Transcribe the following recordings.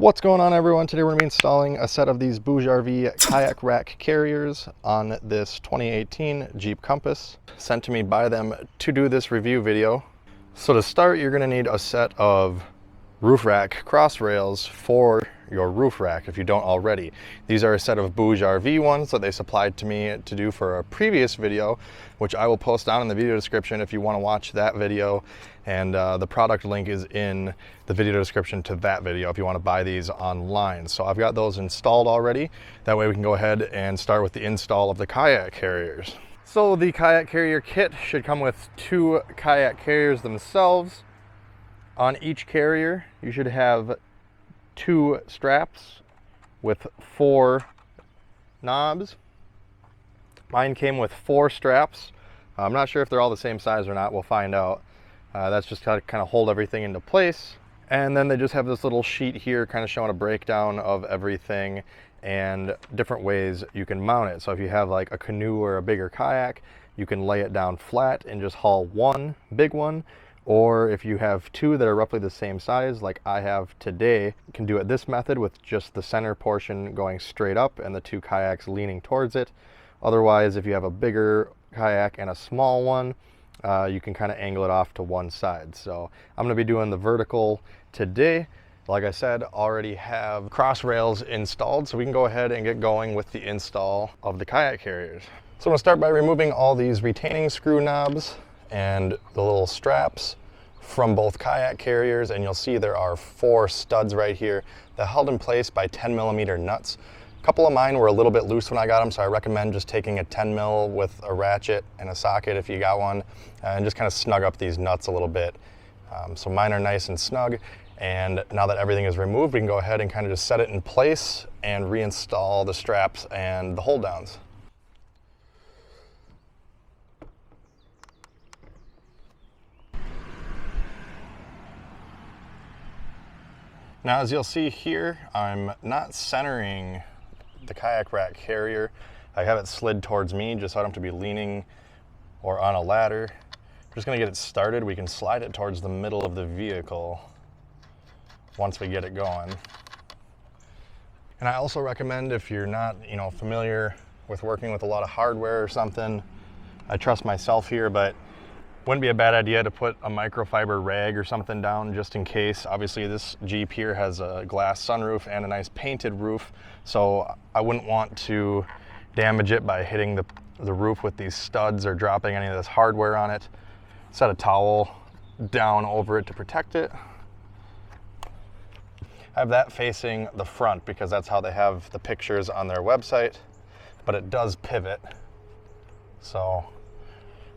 What's going on, everyone? Today we're going to be installing a set of these BougeRV Kayak Carriers on this 2018 Jeep Compass, sent to me by them to do this review video. So to start, you're going to need a set of roof rack cross rails for your roof rack if you don't already. These are a set of BougeRV ones that they supplied to me to do for a previous video, which I will post down in the video description if you want to watch that video, and the product link is in the video description to that video if you want to buy these online. So I've got those installed already. That way we can go ahead and start with the install of the kayak carriers. So the kayak carrier kit should come with 2 kayak carriers themselves. On each carrier you should have 2 straps with 4 knobs. Mine came with 4 straps. I'm not sure if they're all the same size or not. We'll find out. That's just to kind of hold everything into place. And then they just have this little sheet here kind of showing a breakdown of everything and different ways you can mount it. So if you have like a canoe or a bigger kayak, you can lay it down flat and just haul one big one. Or if you have 2 that are roughly the same size, like I have today, you can do it this method with just the center portion going straight up and the 2 kayaks leaning towards it. Otherwise, if you have a bigger kayak and a small one, you can kind of angle it off to one side. So I'm going to be doing the vertical today. Like I said, already have cross rails installed, so we can go ahead and get going with the install of the kayak carriers. So I'm going to start by removing all these retaining screw knobs and the little straps from both kayak carriers, and you'll see there are 4 studs right here that held in place by 10mm nuts. A couple of mine were a little bit loose when I got them, so I recommend just taking a 10mm with a ratchet and a socket if you got one, and just kind of snug up these nuts a little bit. So mine are nice and snug, and now that everything is removed, we can go ahead and kind of just set it in place and reinstall the straps and the hold downs. Now, as you'll see here, I'm not centering the kayak rack carrier. I have it slid towards me just so I don't have to be leaning or on a ladder. I'm just gonna get it started. We can slide it towards the middle of the vehicle once we get it going. And I also recommend, if you're not, familiar with working with a lot of hardware or something, I trust myself here, but wouldn't be a bad idea to put a microfiber rag or something down just in case. Obviously this Jeep here has a glass sunroof and a nice painted roof, so I wouldn't want to damage it by hitting the roof with these studs or dropping any of this hardware on it. Set a towel down over it to protect it. I have that facing the front because that's how they have the pictures on their website, but it does pivot. So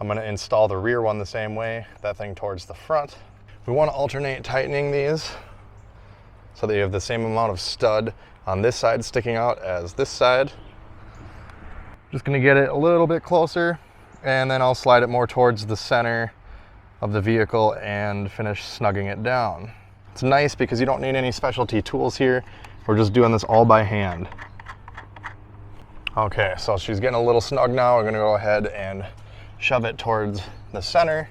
I'm going to install the rear one the same way, that thing towards the front. We want to alternate tightening these so that you have the same amount of stud on this side sticking out as this side. Just going to get it a little bit closer, and then I'll slide it more towards the center of the vehicle and finish snugging it down. It's nice because you don't need any specialty tools here. We're just doing this all by hand. Okay, so she's getting a little snug now. We're going to go ahead and shove it towards the center.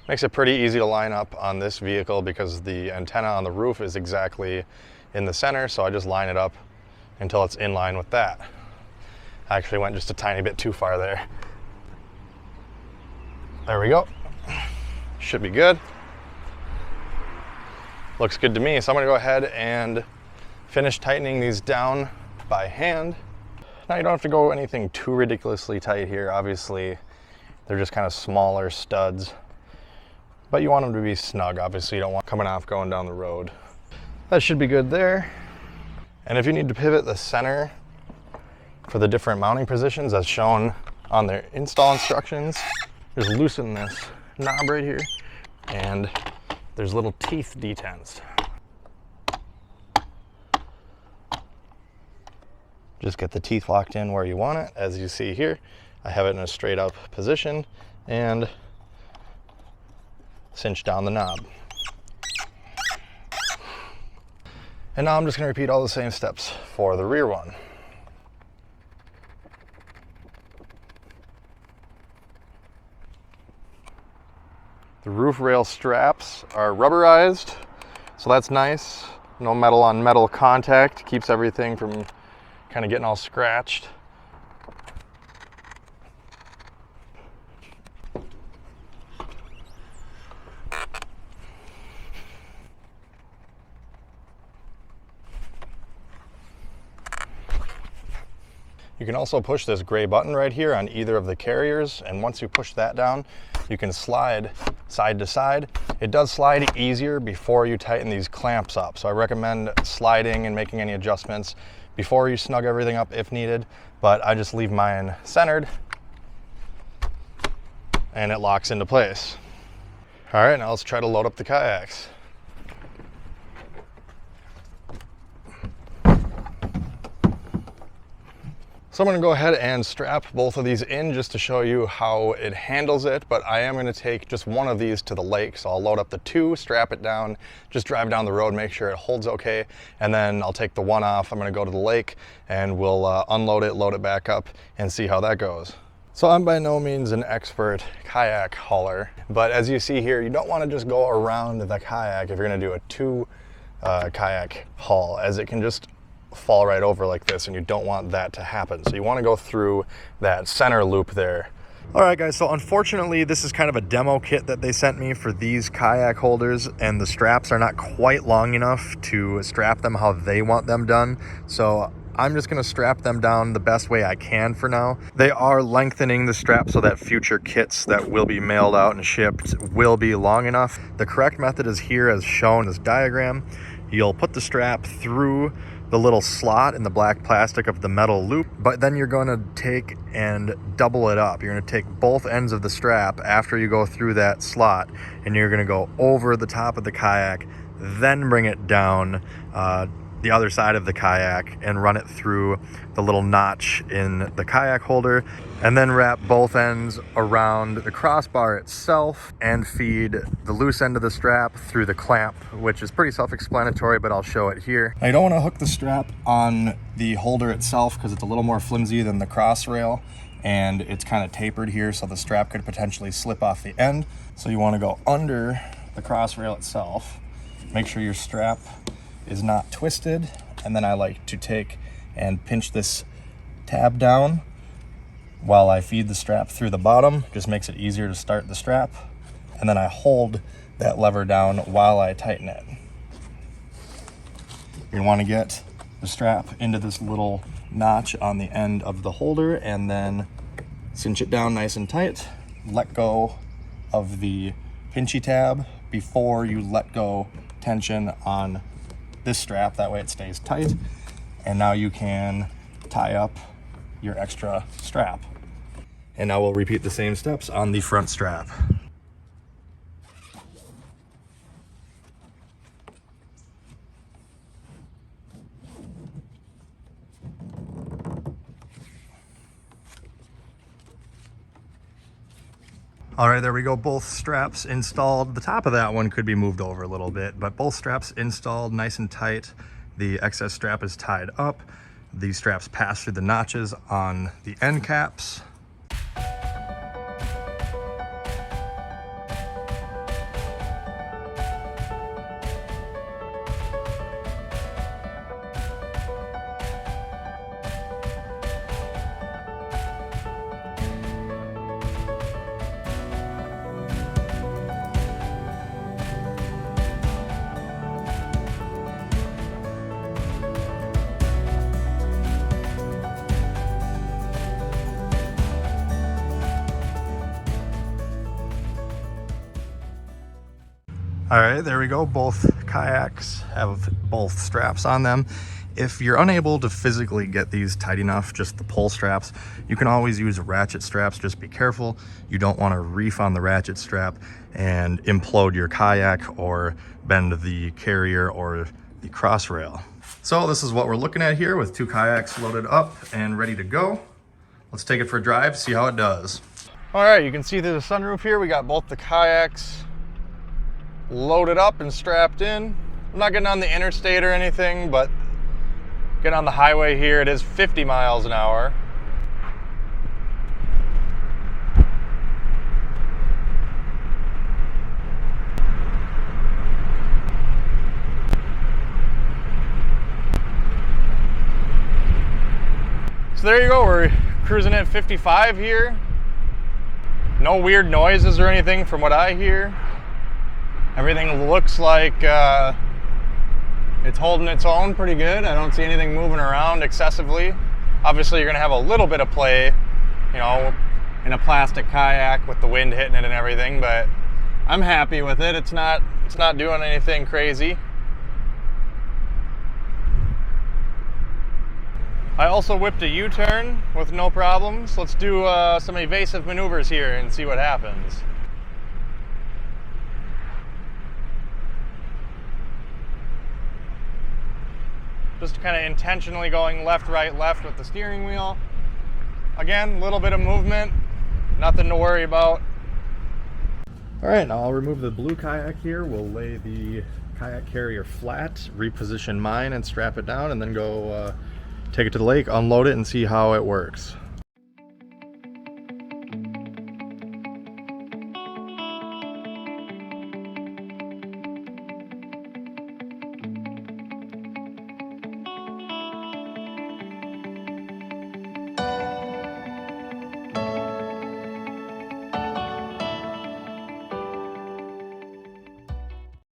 Makes it pretty easy to line up on this vehicle because the antenna on the roof is exactly in the center, so I just line it up until it's in line with that. I actually went just a tiny bit too far there. There we go. Should be good. Looks good to me. So I'm gonna go ahead and finish tightening these down by hand. Now you don't have to go anything too ridiculously tight here. Obviously, they're just kind of smaller studs, but you want them to be snug. Obviously, you don't want coming off going down the road. That should be good there. And if you need to pivot the center for the different mounting positions as shown on their install instructions, just loosen this knob right here, and there's little teeth detents. Just get the teeth locked in where you want it. As you see here, I have it in a straight up position and cinch down the knob. And now I'm just going to repeat all the same steps for the rear one. The roof rail straps are rubberized, so that's nice. No metal on metal contact, keeps everything from kind of getting all scratched. You can also push this gray button right here on either of the carriers, and once you push that down, you can slide side to side. It does slide easier before you tighten these clamps up, so I recommend sliding and making any adjustments before you snug everything up if needed, but I just leave mine centered and it locks into place. All right, now let's try to load up the kayaks. So I'm going to go ahead and strap both of these in just to show you how it handles it, but I am going to take just one of these to the lake. So I'll load up the two, strap it down, just drive down the road, make sure it holds okay, and then I'll take the one off. I'm going to go to the lake and we'll unload it, load it back up, and see how that goes. So I'm by no means an expert kayak hauler, but as you see here, you don't want to just go around the kayak if you're going to do a two kayak haul, as it can just fall right over like this, and you don't want that to happen. So you want to go through that center loop there. All right, guys, so unfortunately this is kind of a demo kit that they sent me for these kayak holders, and the straps are not quite long enough to strap them how they want them done. So I'm just going to strap them down the best way I can for now. They are lengthening the strap so that future kits that will be mailed out and shipped will be long enough. The correct method is here as shown in this diagram. You'll put the strap through the little slot in the black plastic of the metal loop, but then you're going to take and double it up. You're going to take both ends of the strap after you go through that slot, and you're going to go over the top of the kayak, then bring it down the other side of the kayak and run it through the little notch in the kayak holder, and then wrap both ends around the crossbar itself and feed the loose end of the strap through the clamp, which is pretty self-explanatory, but I'll show it here. Now, you don't want to hook the strap on the holder itself because it's a little more flimsy than the cross rail, and it's kind of tapered here, so the strap could potentially slip off the end. So you want to go under the cross rail itself, make sure your strap is not twisted, and then I like to take and pinch this tab down while I feed the strap through the bottom. Just makes it easier to start the strap, and then I hold that lever down while I tighten it. You're gonna want to get the strap into this little notch on the end of the holder and then cinch it down nice and tight. Let go of the pinchy tab before you let go tension on this strap, that way it stays tight, and now you can tie up your extra strap. And now we'll repeat the same steps on the front strap. All right, there we go, both straps installed. The top of that one could be moved over a little bit, but both straps installed nice and tight. The excess strap is tied up. These straps pass through the notches on the end caps. All right, there we go. Both kayaks have both straps on them. If you're unable to physically get these tight enough, just the pull straps, you can always use ratchet straps. Just be careful. You don't want to reef on the ratchet strap and implode your kayak or bend the carrier or the cross rail. So this is what we're looking at here with two kayaks loaded up and ready to go. Let's take it for a drive, see how it does. All right, you can see through the sunroof here, we got both the kayaks loaded up and strapped in. I'm not getting on the interstate or anything, but getting on the highway here, it is 50 miles an hour. So there you go, we're cruising at 55 here. No weird noises or anything from what I hear. Everything looks like it's holding its own pretty good. I don't see anything moving around excessively. Obviously you're gonna have a little bit of play, you know, in a plastic kayak with the wind hitting it and everything, but I'm happy with it. It's not doing anything crazy. I also whipped a U-turn with no problems. Let's do some evasive maneuvers here and see what happens. Just kind of intentionally going left, right, left with the steering wheel. Again, a little bit of movement, nothing to worry about. All right, now I'll remove the blue kayak here. We'll lay the kayak carrier flat, reposition mine and strap it down, and then go take it to the lake, unload it, and see how it works.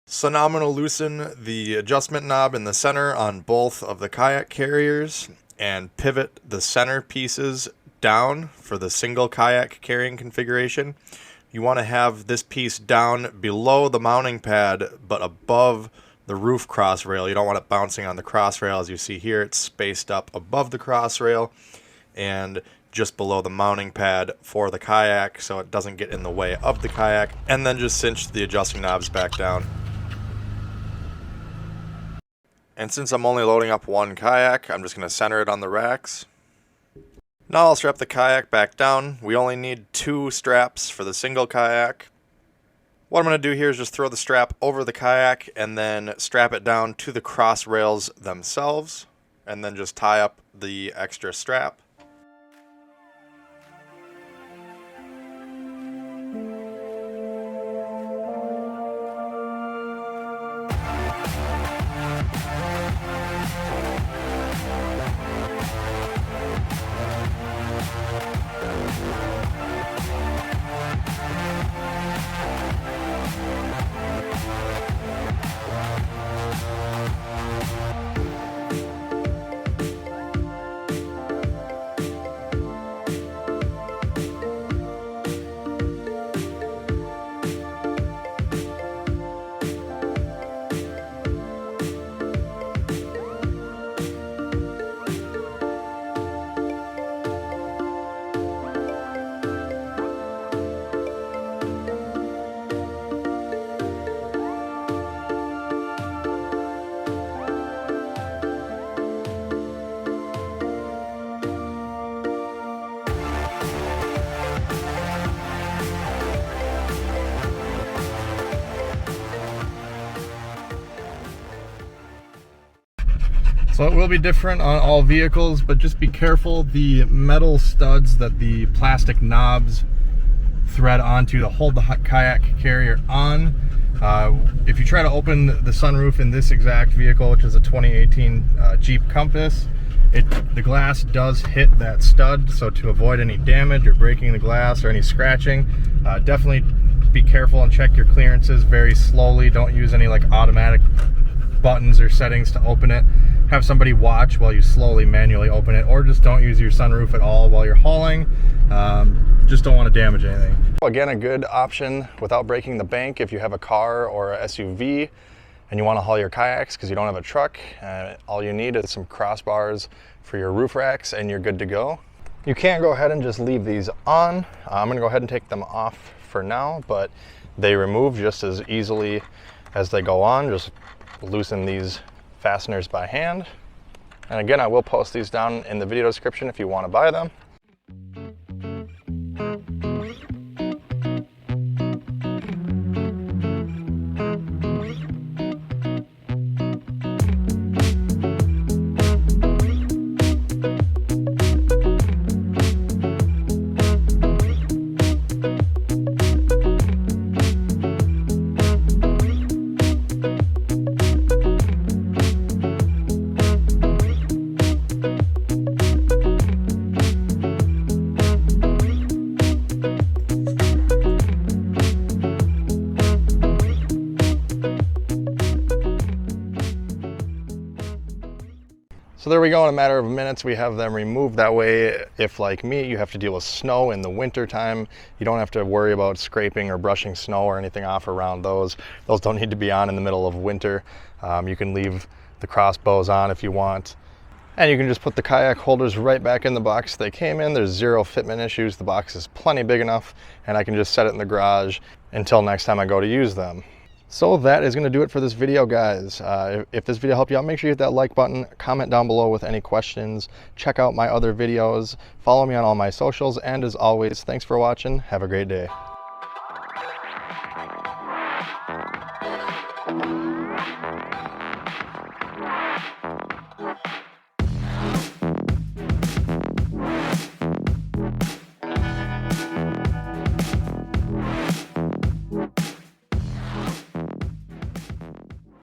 So now I'm going to loosen the adjustment knob in the center on both of the kayak carriers and pivot the center pieces down for the single kayak carrying configuration. You want to have this piece down below the mounting pad but above the roof cross rail. You don't want it bouncing on the cross rail. As you see here, it's spaced up above the cross rail and just below the mounting pad for the kayak so it doesn't get in the way of the kayak, and then just cinch the adjusting knobs back down. And since I'm only loading up one kayak, I'm just going to center it on the racks. Now I'll strap the kayak back down. We only need 2 straps for the single kayak. What I'm going to do here is just throw the strap over the kayak and then strap it down to the cross rails themselves, and then just tie up the extra strap. So it will be different on all vehicles, but just be careful. The metal studs that the plastic knobs thread onto to hold the kayak carrier on. If you try to open the sunroof in this exact vehicle, which is a 2018 Jeep Compass, the glass does hit that stud. So to avoid any damage or breaking the glass or any scratching, definitely be careful and check your clearances very slowly. Don't use any like automatic buttons or settings to open it. Have somebody watch while you slowly manually open it, or just don't use your sunroof at all while you're hauling. Just don't want to damage anything. Again, a good option without breaking the bank if you have a car or a SUV and you want to haul your kayaks because you don't have a truck. All you need is some crossbars for your roof racks and you're good to go. You can go ahead and just leave these on. I'm going to go ahead and take them off for now, but they remove just as easily as they go on. Just loosen these fasteners by hand. And again, I will post these down in the video description if you want to buy them. So there we go. In a matter of minutes, we have them removed. That way, if like me, you have to deal with snow in the winter time, you don't have to worry about scraping or brushing snow or anything off around those. Those don't need to be on in the middle of winter. You can leave the crossbows on if you want. And you can just put the kayak holders right back in the box they came in. There's zero fitment issues. The box is plenty big enough, and I can just set it in the garage until next time I go to use them. So that is going to do it for this video, guys. If this video helped you out, make sure you hit that like button, comment down below with any questions, check out my other videos, follow me on all my socials, and as always, thanks for watching. Have a great day.